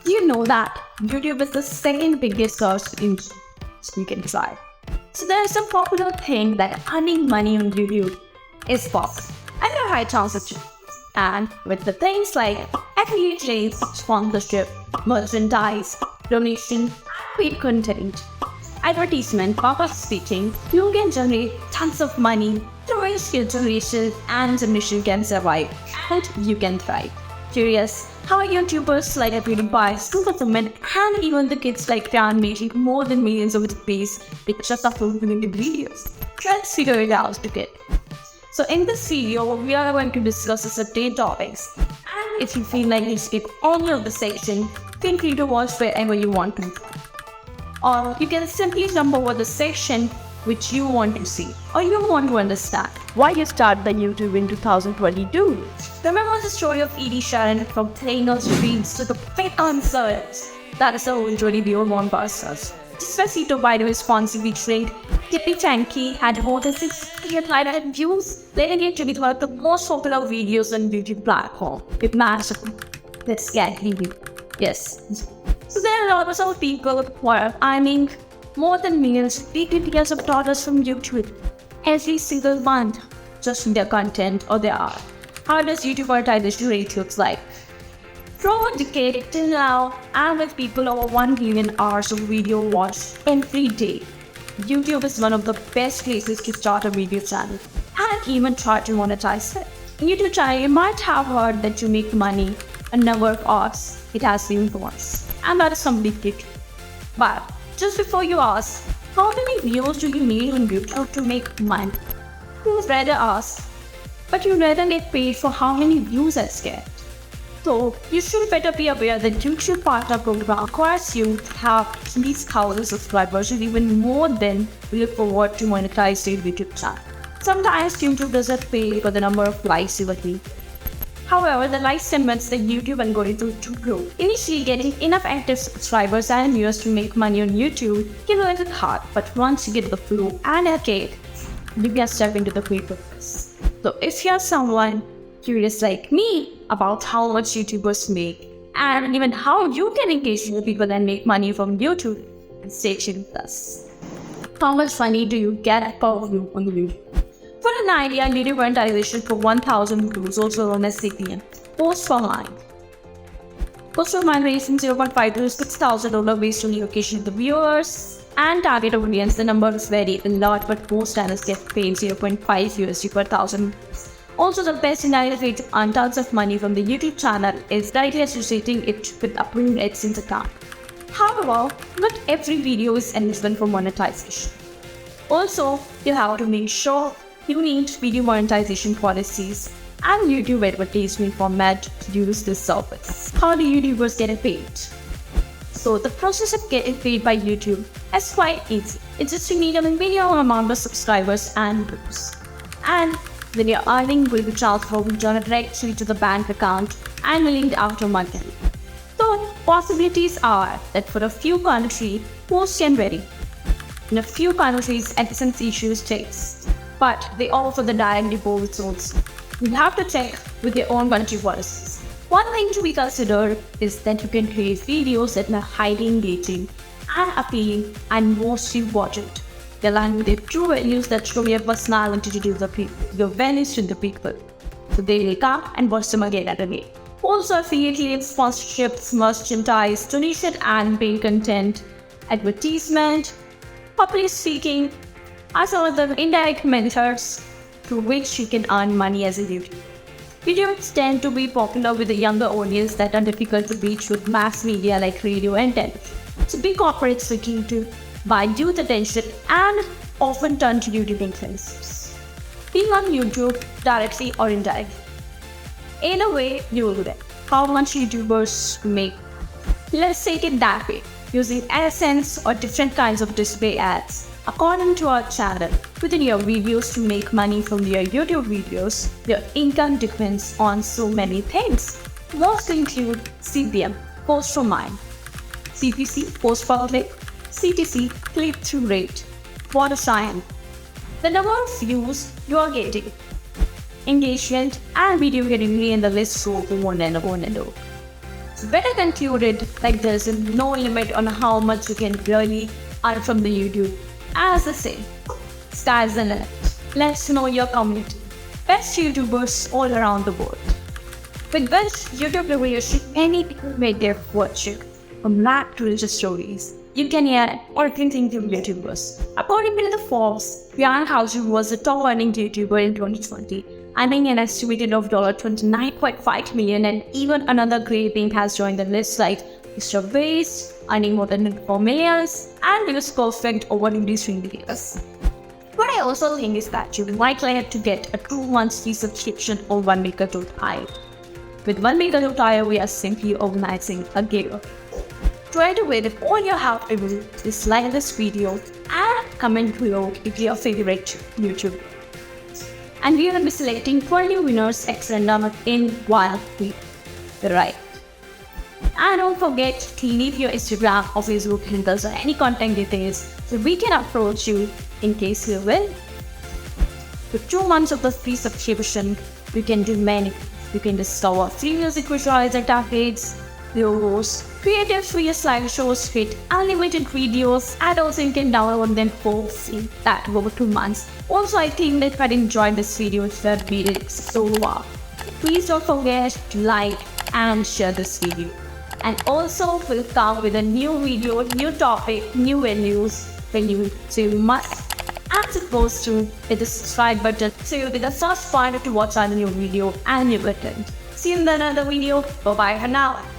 Do you know that YouTube is the second biggest search engine you can try? So there is a popular thing that earning money on YouTube is possible and a high chance of it. And with the things like affiliate links, sponsorship, merchandise, donation, paid content, advertisement, public speaking, you can generate tons of money through skill generation and generation can survive and you can thrive. Curious how YouTubers like PewDiePie, Superman, and even the kids like Ryan making more than millions of rupees with just uploading videos? Let's figure it out together. So in this video, we are going to discuss certain topics. And if you feel like you skip any of the section, feel free to watch wherever you want to. Or you can simply jump over the section which you want to see or you want to understand. Why you start the YouTube in 2022? Remember the story of Edie Sharon from Trainers Dreams to the Fit Answers? That is a whole story beyond one person's. Despacito by the response which rate Tippy Tanky had more than 6 million views, letting it to be one of the most popular videos on YouTube platform. With massive. Let's get review. Yes. So there are lots of people who are earning more than millions of dollars from YouTube every single month just from their content or their art. How does YouTube monetization rate looks like? From a decade till now, I'm with people over 1 billion hours of video watched every day. YouTube is one of the best places to start a video channel and even try to monetize it. In YouTube channel, you might have heard that you make money a number of hours. It has been once, and that is some big kick. But just before you ask, how many views do you need on YouTube to make money? You would rather ask, but you rather get paid for how many views I get. So you should better be aware that YouTube Partner Program requires you to have at least 1,000 subscribers and even more than we look forward to monetize your YouTube channel. Sometimes YouTube doesn't pay for the number of likes you get. However, the likes limits the YouTube algorithm to grow. Initially, getting enough active subscribers and viewers to make money on YouTube can be a little hard, but once you get the flow and arcade, you can step into the paid purpose. So if you're someone curious like me about how much YouTubers make and even how you can engage with people and make money from YouTube, stay tuned with us. How much money do you get per view on YouTube? For an idea, YouTube monetization for 1,000 views, also known as CPM, post per line. Post per line ranges from $0.5 to $6,000 based on the location of the viewers and target audience. The numbers vary a lot, but most channels get paid $0.5 USD per 1,000 views. Also, the best scenario way to earn tons of money from the YouTube channel is directly associating it with approved AdSense account. However, not every video is eligible for monetization. Also, you have to make sure you need video monetization policies and YouTube advertisement format to use this service. How do YouTubers get paid? So the process of getting paid by YouTube is quite easy. It's just you need a minimum amount of subscribers and views. And then your earning will be transferred directly to the bank account and linked after monthly. So possibilities are that for a few countries, posts can vary. In a few countries, AdSense issues takes, but they offer the direct deposit also. You have to check with your own country policies. One thing to be considered is that you can create videos that are highly engaging and appealing and most important. They align with your true values that show your personality to the people, your values to the people. So they will come and watch them again and again. Also affiliate links, sponsorships, merchandise, donation and paid content, advertisement, public speaking are some of the indirect methods through which you can earn money as a YouTuber. Videos tend to be popular with a younger audience that are difficult to reach with mass media like radio and television. So big corporates looking to buy youth attention and often turn to YouTube influencers. Being on YouTube directly or indirectly. In a way, you will get how much YouTubers make. Let's take it that way, using AdSense or different kinds of display ads. According to our channel, within your videos to make money from your YouTube videos, your income depends on so many things. Most include CPM, post per line, CPC, post per click, CTC, click-through rate, watershine, the number of views you are getting, engagement and video category, and the list goes on and on and on. So better concluded, like there's no limit on how much you can really earn from the YouTube. As I say, sky's the limit. Let's know your community. Best YouTubers all around the world. With best YouTube reviewers, any people made their fortune. From rap to religious stories, you can hear everything from YouTubers. According to the Forbes, Ryan Houser was the top earning YouTuber in 2020, earning an estimated of $29.5 million, and even another great name has joined the list like Mr. Beast, earning more than $4 million, and News Perfect over these 3 years. What I also think is that you might like to get a 2-month free subscription of Onemaker.io. With Onemaker.io, we are simply organizing a giveaway. Try to win if all you have to do is like this video and comment below if your favorite YouTuber. And we will be selecting 20 winners ex random in 1 week. Right. And don't forget to leave your Instagram or Facebook handles or any contact details so we can approach you in case you win. With 2 months of the free subscription, you can do many. You can discover free music visualizer templates, logos, creative free slideshows, create animated videos, and also you can download them for free. That over 2 months. Also, I think that if I enjoyed this video, it would be so wow. Please don't forget to like and share this video. And also, we'll come with a new video, new topic, new values for you. So you must, as supposed to, hit the subscribe button so you'll be the first one to watch our new video and new content. See you in another video. Bye bye for now.